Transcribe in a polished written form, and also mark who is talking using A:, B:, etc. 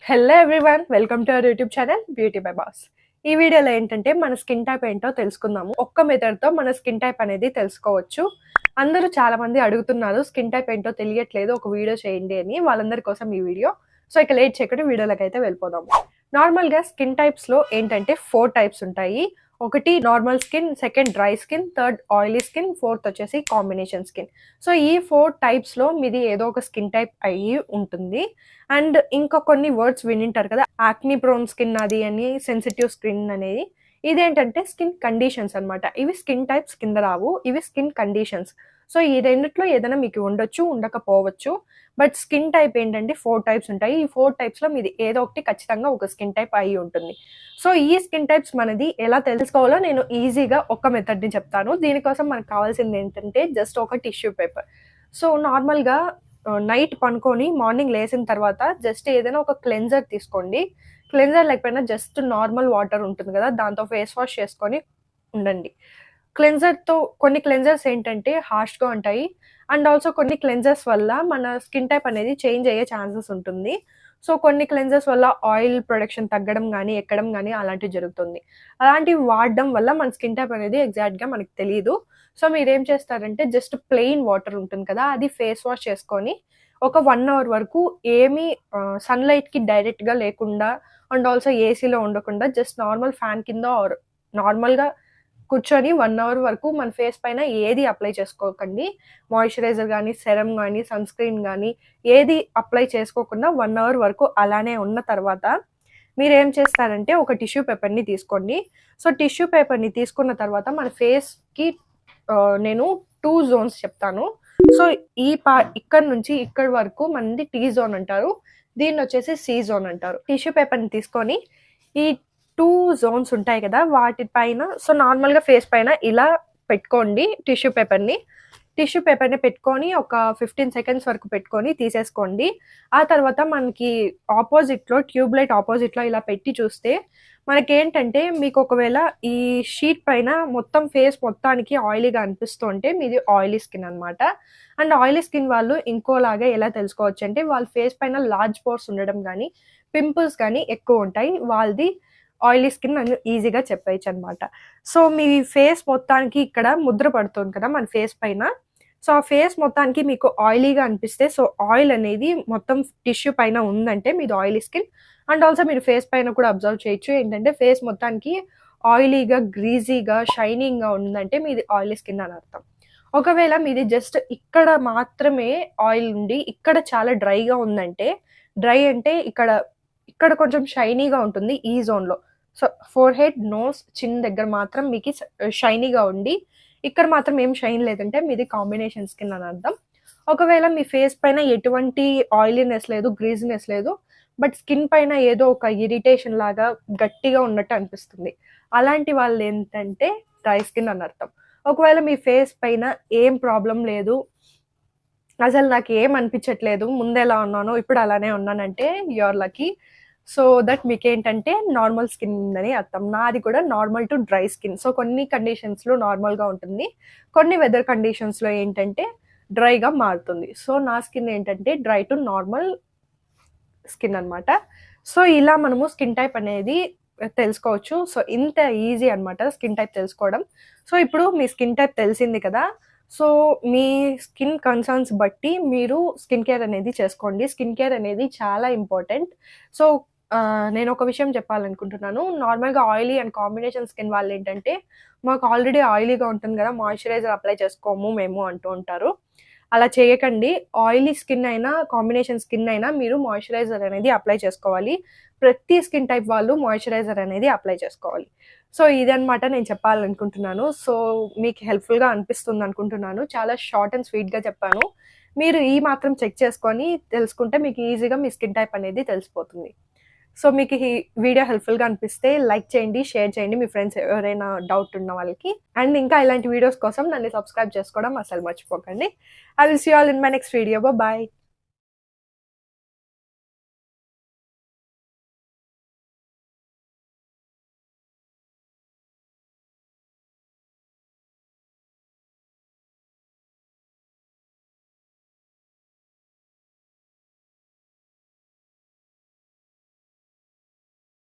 A: Hello everyone, welcome to our YouTube channel beautybybhavs. ఈ వీడియోలో ఏంటంటే మన స్కిన్ టైప్ ఏంటో తెలుసుకుందాము. ఒక్క మెథడ్తో మన స్కిన్ టైప్ అనేది తెలుసుకోవచ్చు. అందరూ చాలా మంది అడుగుతున్నారు స్కిన్ టైప్ ఏంటో తెలియట్లేదు, ఒక వీడియో చేయండి అని. వాళ్ళందరి కోసం ఈ వీడియో. సో ఇక లేట్ చేయకుండా వీడియోలోకి అయితే వెళ్ళిపోదాం. నార్మల్గా స్కిన్ టైప్స్లో ఏంటంటే 4 టైప్స్ ఉంటాయి. ఒకటి normal skin, second dry skin, third oily skin, fourth వచ్చేసి కాంబినేషన్ స్కిన్. సో ఈ 4 టైప్స్లో మీది ఏదో ఒక స్కిన్ టైప్ అయ్యి ఉంటుంది. అండ్ ఇంకా కొన్ని వర్డ్స్ వినింటారు కదా, యాక్ని ప్రోన్ స్కిన్ అది అని, సెన్సిటివ్ స్కిన్ అనేది. ఇదేంటంటే స్కిన్ కండిషన్స్ అనమాట. ఇవి స్కిన్ టైప్స్ కింద రావు, ఇవి స్కిన్ కండిషన్స్. సో ఈ రెండిట్లో ఏదైనా మీకు ఉండొచ్చు, ఉండకపోవచ్చు. బట్ స్కిన్ టైప్ ఏంటంటే 4 టైప్స్ ఉంటాయి. ఈ 4 టైప్స్లో మీది ఏదో ఒకటి ఖచ్చితంగా ఒక స్కిన్ టైప్ అయి ఉంటుంది. సో ఈ స్కిన్ టైప్స్ మనది ఎలా తెలుసుకోవాలో నేను ఈజీగా ఒక మెథడ్ని చెప్తాను. దీనికోసం మనకు కావాల్సింది ఏంటంటే జస్ట్ ఒక టిష్యూ పేపర్. సో నార్మల్గా నైట్ పనుకొని మార్నింగ్ లేచిన తర్వాత జస్ట్ ఏదైనా ఒక క్లెన్జర్ తీసుకోండి. క్లెన్జర్ లేకపోయినా జస్ట్ నార్మల్ వాటర్ ఉంటుంది కదా, దాంతో ఫేస్ వాష్ చేసుకొని ఉండండి. క్లెన్జర్తో కొన్ని క్లెన్జర్స్ ఏంటంటే హార్ష్గా ఉంటాయి. అండ్ ఆల్సో కొన్ని క్లెన్జర్స్ వల్ల మన స్కిన్ టైప్ అనేది చేంజ్ అయ్యే ఛాన్సెస్ ఉంటుంది. సో కొన్ని క్లెన్జర్స్ వల్ల ఆయిల్ ప్రొడక్షన్ తగ్గడం కానీ ఎక్కడం కానీ అలాంటివి జరుగుతుంది. అలాంటివి వాడడం వల్ల మన స్కిన్ టైప్ అనేది ఎగ్జాక్ట్గా మనకు తెలియదు. సో మీరేం చేస్తారంటే జస్ట్ ప్లెయిన్ వాటర్ ఉంటుంది కదా, అది ఫేస్ వాష్ చేసుకొని ఒక 1 అవర్ వరకు ఏమీ సన్లైట్కి డైరెక్ట్గా లేకుండా అండ్ ఆల్సో ఏసీలో ఉండకుండా జస్ట్ నార్మల్ ఫ్యాన్ కింద ఆర్ నార్మల్గా కూర్చొని 1 అవర్ వరకు మన ఫేస్ పైన ఏది అప్లై చేసుకోకండి. మాయిశ్చరైజర్ కానీ, సెరమ్ కానీ, సన్ స్క్రీన్ కానీ ఏది అప్లై చేసుకోకుండా 1 అవర్ వరకు అలానే ఉన్న తర్వాత మీరేం చేస్తారంటే ఒక టిష్యూ పేపర్ని తీసుకోండి. సో టిష్యూ పేపర్ని తీసుకున్న తర్వాత మన ఫేస్కి నేను 2 జోన్స్ చెప్తాను. సో ఇక్కడ నుంచి ఇక్కడ వరకు మనది టీ జోన్ అంటారు, దీన్ని వచ్చేసి సి జోన్ అంటారు. టిష్యూ పేపర్ని తీసుకొని ఈ 2 జోన్స్ ఉంటాయి కదా వాటిపైన, సో నార్మల్గా ఫేస్ పైన ఇలా పెట్టుకోండి టిష్యూ పేపర్ని పెట్టుకొని ఒక 15 సెకండ్స్ వరకు పెట్టుకొని తీసేసుకోండి. ఆ తర్వాత మనకి ఆపోజిట్లో ట్యూబ్ లైట్ ఆపోజిట్లో ఇలా పెట్టి చూస్తే మనకేంటంటే మీకు ఒకవేళ ఈ షీట్ పైన మొత్తం ఫేస్ మొత్తానికి ఆయిలీగా అనిపిస్తుంటే మీది ఆయిలీ స్కిన్ అనమాట. అండ్ ఆయిలీ స్కిన్ వాళ్ళు ఇంకోలాగా ఎలా తెలుసుకోవచ్చు అంటే వాళ్ళ ఫేస్ పైన లార్జ్ పోర్స్ ఉండడం కానీ, పింపుల్స్ కానీ ఎక్కువ ఉంటాయి, వాళ్ళది ఆయిలీ స్కిన్ అని ఈజీగా చెప్పేయచ్చు అనమాట. సో మీ ఫేస్ మొత్తానికి ఇక్కడ ముద్ర పడుతుంది కదా మన ఫేస్ పైన, సో ఆ ఫేస్ మొత్తానికి మీకు ఆయిలీగా అనిపిస్తే, సో ఆయిల్ అనేది మొత్తం టిష్యూ పైన ఉందంటే మీది ఆయిలీ స్కిన్. అండ్ ఆల్సో మీరు ఫేస్ పైన కూడా అబ్జర్వ్ చేయొచ్చు, ఏంటంటే ఫేస్ మొత్తానికి ఆయిలీగా, గ్రీజీగా, షైనింగ్గా ఉందంటే మీది ఆయిలీ స్కిన్ అని అర్థం. ఒకవేళ మీది జస్ట్ ఇక్కడ మాత్రమే ఆయిల్ ఉండి ఇక్కడ చాలా డ్రైగా ఉందంటే, డ్రై అంటే ఇక్కడ కొంచెం షైనీగా ఉంటుంది ఈ జోన్లో. సో ఫోర్ హెడ్, నోస్, చిన్ దగ్గర మాత్రం మీకు షైనీగా ఉండి ఇక్కడ మాత్రం ఏం షైన్ లేదంటే మీది కాంబినేషన్ స్కిన్ అని అర్థం. ఒకవేళ మీ ఫేస్ పైన ఎటువంటి ఆయిలీనెస్ లేదు, గ్రీజినెస్ లేదు, బట్ స్కిన్ పైన ఏదో ఒక ఇరిటేషన్ లాగా గట్టిగా ఉన్నట్టు అనిపిస్తుంది, అలాంటి వాళ్ళు ఏంటంటే డ్రై స్కిన్ అని అర్థం. ఒకవేళ మీ ఫేస్ పైన ఏం ప్రాబ్లం లేదు, అసలు నాకు ఏం అనిపించట్లేదు, ముందు ఎలా ఉన్నానో ఇప్పుడు అలానే ఉన్నానంటే యూఆర్ లక్కీ. సో దట్ మీకేంటంటే నార్మల్ స్కిన్ ఉందని అర్థం. నాది కూడా normal to dry skin. So కొన్ని కండిషన్స్లో నార్మల్గా ఉంటుంది, కొన్ని వెదర్ కండిషన్స్లో ఏంటంటే డ్రైగా మారుతుంది. సో నా స్కిన్ ఏంటంటే డ్రై టు నార్మల్ స్కిన్ అనమాట. సో ఇలా మనము స్కిన్ టైప్ అనేది తెలుసుకోవచ్చు. సో ఇంత ఈజీ అనమాట స్కిన్ టైప్ తెలుసుకోవడం. సో ఇప్పుడు మీ స్కిన్ టైప్ తెలిసింది కదా, సో మీ స్కిన్ కన్సర్న్స్ బట్టి మీరు స్కిన్ కేర్ అనేది చేసుకోండి. స్కిన్ కేర్ అనేది చాలా ఇంపార్టెంట్. సో నేను ఒక విషయం చెప్పాలనుకుంటున్నాను. నార్మల్గా ఆయిలీ అండ్ కాంబినేషన్ స్కిన్ వాళ్ళు ఏంటంటే మాకు ఆల్రెడీ ఆయిలీగా ఉంటుంది కదా, మాయిశ్చరైజర్ అప్లై చేసుకోము మేము అంటూ ఉంటారు. అలా చేయకండి. ఆయిలీ స్కిన్ అయినా, కాంబినేషన్ స్కిన్ అయినా మీరు మాయిశ్చరైజర్ అనేది అప్లై చేసుకోవాలి. ప్రతి స్కిన్ టైప్ వాళ్ళు మాయిశ్చరైజర్ అనేది అప్లై చేసుకోవాలి. సో ఇదనమాట నేను చెప్పాలనుకుంటున్నాను. సో మీకు హెల్ప్ఫుల్గా అనిపిస్తుంది అనుకుంటున్నాను. చాలా షార్ట్ అండ్ స్వీట్గా చెప్పాను. మీరు ఈ మాత్రం చెక్ చేసుకొని తెలుసుకుంటే మీకు ఈజీగా మీ స్కిన్ టైప్ అనేది తెలిసిపోతుంది. సో మీకు ఈ వీడియో హెల్ప్ఫుల్గా అనిపిస్తే లైక్ చేయండి, షేర్ చేయండి మీ ఫ్రెండ్స్ ఎవరైనా డౌట్ ఉన్న వాళ్ళకి. అండ్ ఇంకా ఇలాంటి వీడియోస్ కోసం నన్ను సబ్స్క్రైబ్ చేసుకోవడం అసలు మర్చిపోకండి. I will see you all in my next video. Bye.